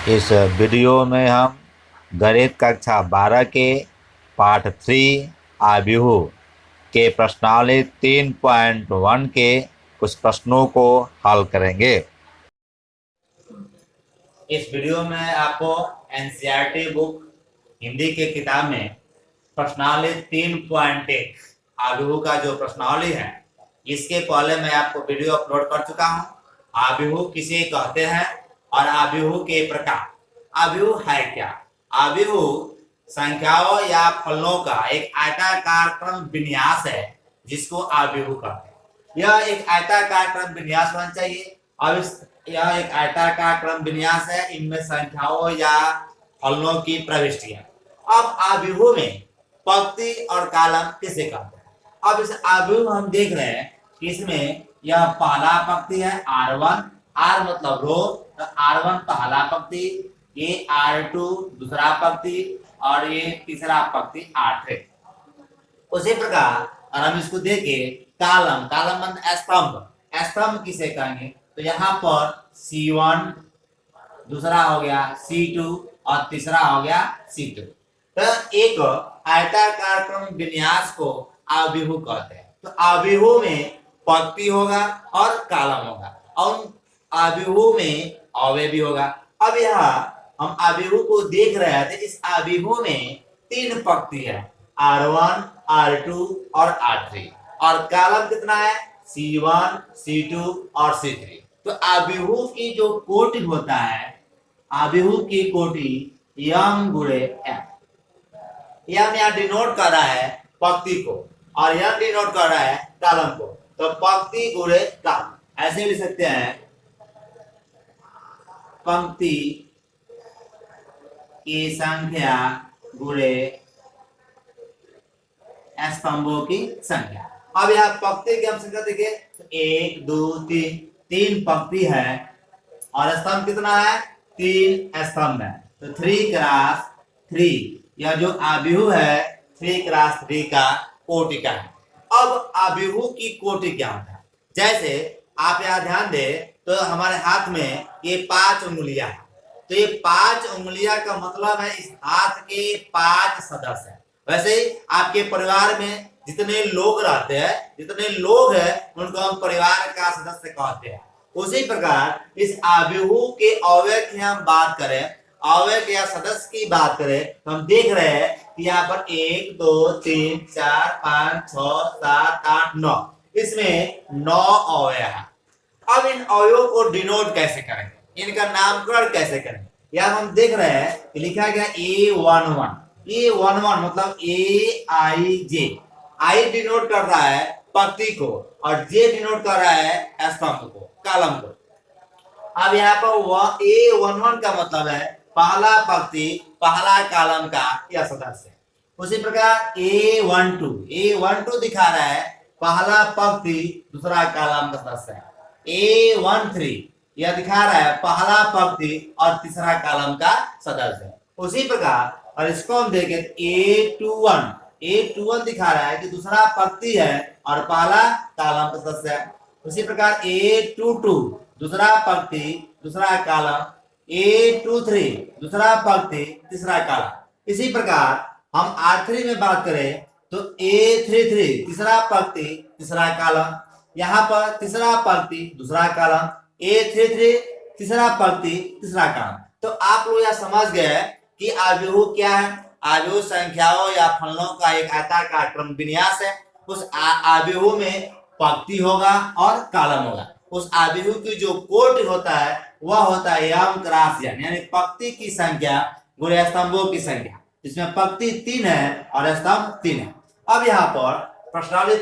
इस वीडियो में हम गणित कक्षा 12 के पाठ 3 आव्यूह के प्रश्नावली 3.1 के कुछ प्रश्नों को हल करेंगे। इस वीडियो में आपको एनसीईआरटी बुक हिंदी के किताब में प्रश्नावली 3.1 आव्यूह का जो प्रश्नावली है, इसके पहले मैं आपको वीडियो अपलोड कर चुका हूं। आव्यूह किसे कहते हैं और आव्यूह के प्रकार। आव्यूह है क्या? आव्यूह संख्याओं या फलनों का एक आयताकार क्रम विन्यास है, जिसको आव्यूह कहते हैं। यह एक आयताकार क्रम विन्यास होना चाहिए। अब यह एक आयताकार क्रम विन्यास है, इनमें संख्याओं या फलनों की प्रविष्टियां। अब आव्यूह में पंक्ति और कॉलम किसे कहते हैं? अब इस आव्यूह हम देख रहे हैं कि इसमें यह पहला पंक्ति है R1, R मतलब रो, तो R1 पहला पंक्ति, ये R2 दूसरा पंक्ति और ये तीसरा पंक्ति R3। उसी प्रकार और हम इसको देखें कॉलम, कॉलम मतलब स्तंभ, स्तंभ किसे कहेंगे? तो यहाँ पर C1 दूसरा हो गया C2 और तीसरा हो गया C2। तो एक आयताकार क्रम विन्यास को आव्यूह कहते हैं। तो आव्यूह में पंक्ति होगा और कॉलम होगा और आव्यूह में अवयव भी होगा। अब यहाँ हम आव्यूह को देख रहे थे। इस आव्यूह में 3 पंक्ति है, R1, R2 और R3, और कॉलम कितना है? C1, C2 और C3। तो आव्यूह की जो कोटि होता है, आव्यूह की कोटि m गुणे m। यम यहाँ डिनोट कर रहा है पंक्ति को और यम डिनोट कर रहा है कॉलम को। तो पंक्ति गुणे कॉलम ऐसे लिख सकते हैं, पंक्ति की संख्या गुणे स्तंभों की संख्या। अब यहाँ पंक्ति की हम संख्या देखिए, 1 2 3, 3 पंक्ति है और स्तंभ कितना है? 3 स्तंभ है। तो 3 क्रॉस 3, यह जो आव्यूह है 3 क्रॉस 3 का कोटि का है। अब आव्यूह की कोटि क्या होता है? जैसे आप यहाँ ध्यान दें तो हमारे हाथ में ये 5 उंगलियां हैं। तो ये 5 उंगलियां का मतलब है इस हाथ के 5 सदस्य हैं। वैसे ही आपके परिवार में जितने लोग रहते हैं, जितने लोग हैं, उनको हम परिवार का सदस्य कहते हैं। उसी प्रकार इस आव्यूह के अवयव की हम बात करें, अवयव या सदस्य की बात करें, तो हम देख रहे हैं कि यहाँ पर 1 2 3 4 5 6 7 8 9, इसमें 9 अवयव है। अब इन अवयवों को डिनोट कैसे करेंगे, इनका नामकरण कैसे करेंगे? यहाँ हम देख रहे हैं कि लिखा गया A11। A11 मतलब AIJ। I डिनोट कर रहा है पंक्ति को और J डिनोट कर रहा है स्तंभ को, कॉलम को। अब यहाँ पर A11 का मतलब है पहला पंक्ति पहला कॉलम का यह सदस्य। उसी प्रकार A12 दिखा रहा है पहला पंक्ति दूसरा कॉलम का सदस्य है। A13 यह दिखा रहा है पहला पंक्ति और तीसरा कॉलम का सदस्य है। उसी प्रकार और इसको हम देखें A21 दिखा रहा है कि दूसरा पंक्ति है और पहला कॉलम का सदस्य है। उसी प्रकार A22 दूसरा पंक्ति दूसरा कॉलम, A23 दूसरा पंक्ति तीसरा कॉलम। इसी प्रकार हम R3 में बात करें तो A33 तीसरा पंक्ति तीसरा कॉलम, यहाँ पर तीसरा पंक्ति दूसरा कॉलम, A33 तीसरा पंक्ति तीसरा कॉलम। तो आप लोग यह समझ गए कि आव्यूह क्या है। आव्यूह संख्याओं या फलनों का एक आयताकार क्रम विन्यास है। उस आव्यूह में पंक्ति होगा और कॉलम होगा। उस आव्यूह की जो कोटि होता है वह होता है m क्रॉस n, यानी पंक्ति की संख्या गुणे स्तंभों की संख्या। इसमें पंक्ति 3 है और स्तंभ 3 है। अब यहाँ पर प्रश्नावली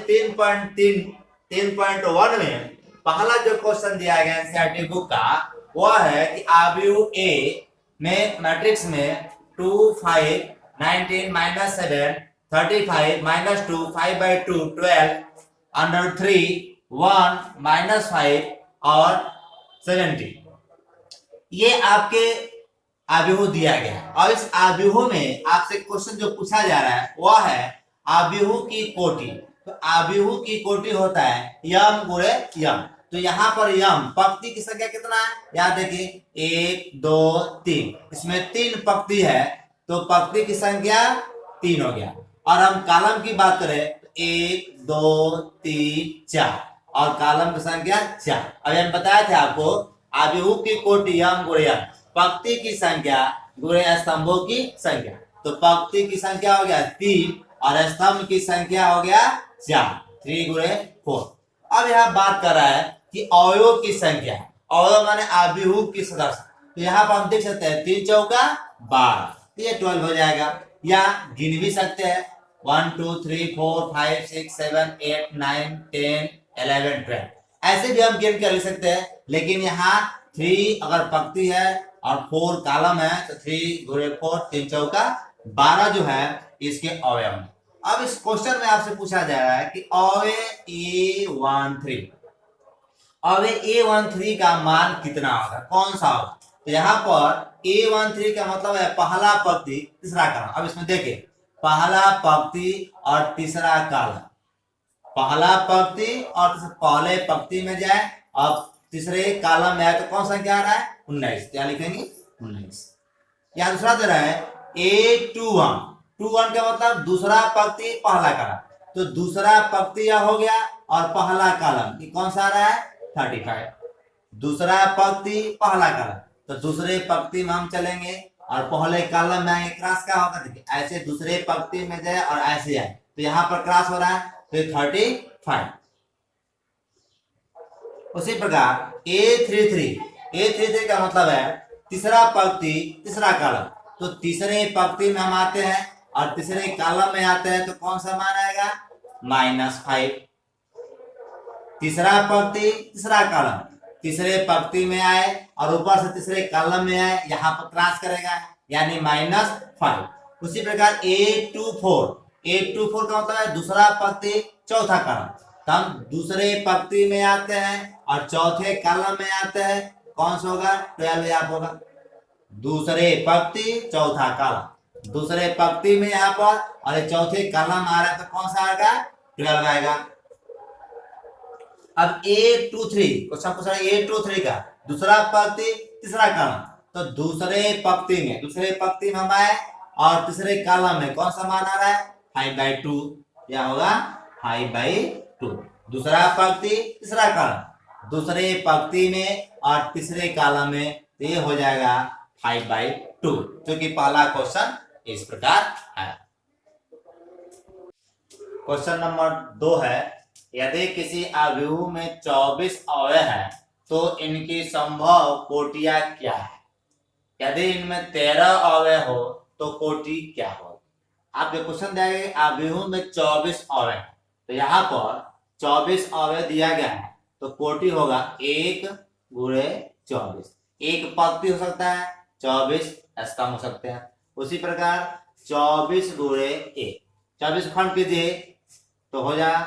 3.1 में पहला जो क्वेश्चन दिया गया एनसीईआरटी बुक का, वह है कि आव्यूह A में मैट्रिक्स में 2 5 19 -7 35 -2 5/2 12 √3 1 -5 और 70, ये आपके आव्यूह दिया गया है। और इस आव्यूह में आपसे क्वेश्चन जो पूछा जा रहा है वह है आव्यूह की कोटि। तो आव्यूह की कोटि होता है यम गुणे यम। तो यहाँ पर यम पंक्ति की संख्या कितना है, याद देखिए 1 2 3, इसमें 3 पंक्ति है तो पंक्ति की संख्या 3 हो गया। और हम कॉलम की बात करें तो 1 2 3 4 और कॉलम की संख्या 4। अभी हम बताए थे आपको अभिहुक की कोटि यम गुणे यम, पंक्ति की संख्या गुणे स्तंभों की संख्या। तो पंक्ति की संख्या हो गया 3 और स्तंभ की संख्या हो गया 4, 3 गुणे 4। अब यहाँ बात कर रहा है कि अवयव की संख्या, अवयव माने अभिहुक की सदस्य। तो यहाँ पर हम देख सकते हैं 3 चौका 12, तो ये 12 हो जाएगा। या गिन भी सकते हैं 1 2 3 4 5 6 7 8 9 10 11 12, ऐसे भी हम गिन कर ले सकते हैं। लेकिन यहाँ 3 अगर पंक्ति है और 4 कॉलम है तो 3 गुणे 4, 3 चौका 12 जो है इसके अवयव में। अब इस क्वेश्चन में आपसे पूछा जा रहा है कि अवयव A13, अवयव A13 का मान कितना होगा, कौन सा होगा। तो यहाँ पर A13 का मतलब है पहला पंक्ति तीसरा कॉलम। अब इसमें देखिए पहला पंक्ति और तीसरा कॉलम, पहला पंक्ति और पहले पंक्ति में जाए अब तीसरे कॉलम में आए तो कौन सा क्या आ रहा है 19, क्या लिखेंगे 19। यहाँ दूसरा दे रहा है A21, 21 का मतलब दूसरा पंक्ति पहला कॉलम, तो दूसरा पंक्ति यह हो गया और पहला कॉलम ये कौन सा आ रहा है 35। दूसरा पंक्ति पहला कॉलम, तो दूसरे पंक्ति में हम चलेंगे और पहले कॉलम में आएंगे, क्रॉस क्या होगा देखिए ऐसे दूसरे पंक्ति में जाए और ऐसे आए तो यहाँ पर क्रॉस हो रहा है तो 35। उसी प्रकार A33 का मतलब है तीसरा पंक्ति तीसरा कॉलम, तो तीसरे पंक्ति में हम आते हैं और तीसरे कॉलम में आते हैं तो कौन सा मान आएगा -5। तीसरा पंक्ति तीसरा कॉलम, तीसरे पंक्ति में आए और ऊपर से तीसरे कॉलम में आए, यहाँ पर क्रॉस करेगा यानी -5। उसी प्रकार A24 का मतलब है दूसरा पंक्ति चौथा कॉलम, तो हम दूसरे पंक्ति में आते हैं और चौथे कॉलम में आते हैं, कौन सा होगा 12 यहाँ होगा। दूसरे पंक्ति चौथा कॉलम, दूसरे पंक्ति में यहाँ पर और चौथे कॉलम आ रहा है तो कौन सा आएगा 12 आएगा। अब A23 क्वेश्चन पूछ रहा है A23 का दूसरा पंक्ति तीसरा कॉलम, तो दूसरे पंक्ति में हम आए और तीसरे कॉलम में कौन सा मान आ रहा है 5/2, या होगा 5/2। दूसरा पंक्ति तीसरा कॉलम, दूसरे पंक्ति में और तीसरे कॉलम में तो ये हो जाएगा 5/2, क्योंकि पहला क्वेश्चन इस प्रकार है। क्वेश्चन नंबर 2 है यदि किसी अवयव में 24 अवयव है तो इनकी संभव कोटियां क्या है। यदि इनमें 13 अवयव हो तो कोटि क्या हो। आपके क्वेश्चन दिया गया अवयव में 24 अवयव, तो यहाँ पर 24 अवयव दिया गया है तो कोटि होगा 1 गुणे 24। एक पंक्ति हो सकता है, 24 स्तंभ हो सकते हैं। उसी प्रकार 24 गुणे 1, 24 खंड कीजिए तो हो जाए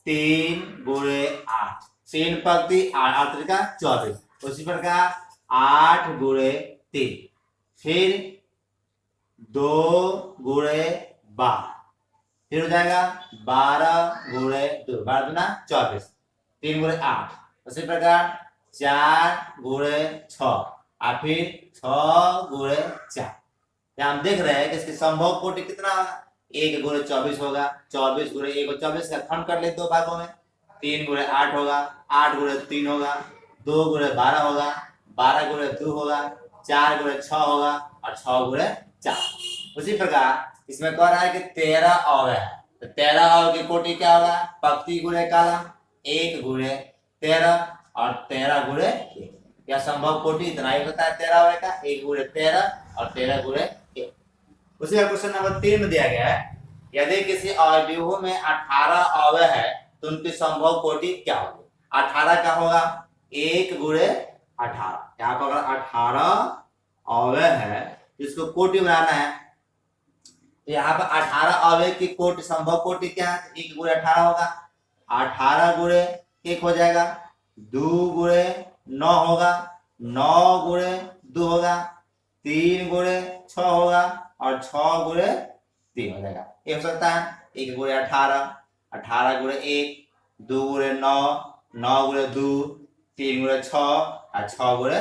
3 गुणे 8, 3 पंक्ति 8 त्रिका 24। उसी प्रकार 8 गुणे 3, फिर 2 गुणे 12, फिर हो जाएगा 12 गुणे 2, 12 दूना 24, 3 गुणे 8। उसी प्रकार 4 गुणे 6 और फिर 6 गुणे 4। यहाँ हम देख रहे हैं कि इसकी संभव कोटि कितना होगा 1 गुणे 24 होगा, 24 गुणे 1 और 24 का खंड कर ले 2 भागों में, 3 गुणे 8 होगा, 8 गुणे 3 होगा, 2 गुणे 12 होगा, 12 गुणे 2 होगा, 4 गुणे 6 होगा और 6 गुणे 4। उसी प्रकार इसमें कह रहा है कि 13 अवयव है, तो 13 अवयव की कोटि क्या होगा पंक्ति गुणे कॉलम, 1 गुणे 13 और 13 गुणे 1। क्या संभव कोटि इतना ही होता है 13 अवयव का, 1 गुणे 13 और 13 गुणे 1। उसी का क्वेश्चन नंबर 3 में दिया गया है यदि किसी अवयव में 18 अवयव है तो उनकी संभव कोटि क्या होगी। 18 का होगा 1 गुणे 18, यहाँ पर अगर 18 अवयव है इसको कोटि बनाना है तो यहाँ पर 18 अवयव की कोटि संभव कोटि क्या है 1 गुणे 18 होगा, 18 गुणे 1 हो जाएगा, 2 गुणे 9 होगा, 9 गुणे 2 होगा, 3 गुणे 6 होगा और 6 गुणे 3 हो जाएगा। ये हो सकता है 1 गुणे 18, 18 गुणे 1, 2 गुणे 9, 9 गुणे 2, 3 गुणे 6 और 6 गुणे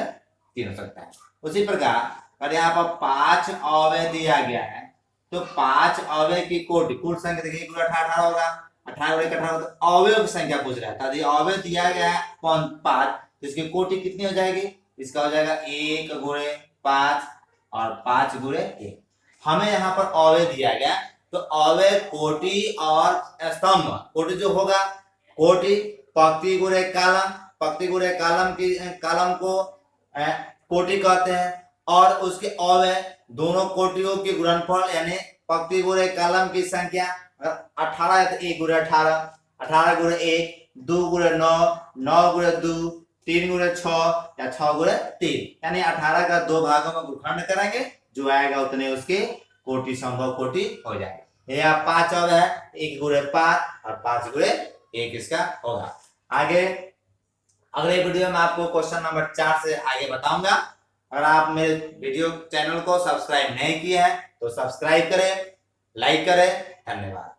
3 हो सकता है। उसी प्रकार अगर यहाँ पर 5 अवयव दिया गया है तो 5 अवयव की कोटि, कुल संख्या देखिए 1 गुणे 18 होगा, 18 गुणे 18 तो अवयव की संख्या पूछ रहा है। यदि अवयव दिया गया है 5 तो इसकी कोटि कितनी हो जाएगी? इसका हो जाएगा 1 गुणे 5 और 5 गुणे 1। हमें यहाँ पर अवयव दिया गया तो अवयव कोटि और स्तंभ, कोटि जो होगा कोटि पंक्ति गुणे कॉलम, पंक्ति गुणे कॉलम की कॉलम को कोटि कहते हैं, और उसके अवयव दोनों कोटियों के गुणनफल यानी पंक्ति गुणे कॉलम की संख्या 18 है तो 1 गुणे 18, 18 गुणे 1, 2 गुणे 9, 9 गुणे 2, 3 गुणे 6 या 6 गुणे 3, यानी 18 का 2 भागों में गुणखंड करेंगे, जो आएगा उतने उसके कोटि संभव कोटि हो जाएगा। ये 5 अवयव है, 1 गुणे 5 और 5 गुणे 1 इसका होगा। आगे अगले वीडियो में आपको क्वेश्चन नंबर 4 से आगे बताऊंगा। अगर आप मेरे वीडियो चैनल को सब्सक्राइब नहीं किए हैं तो सब्सक्राइब करें, लाइक करें। धन्यवाद।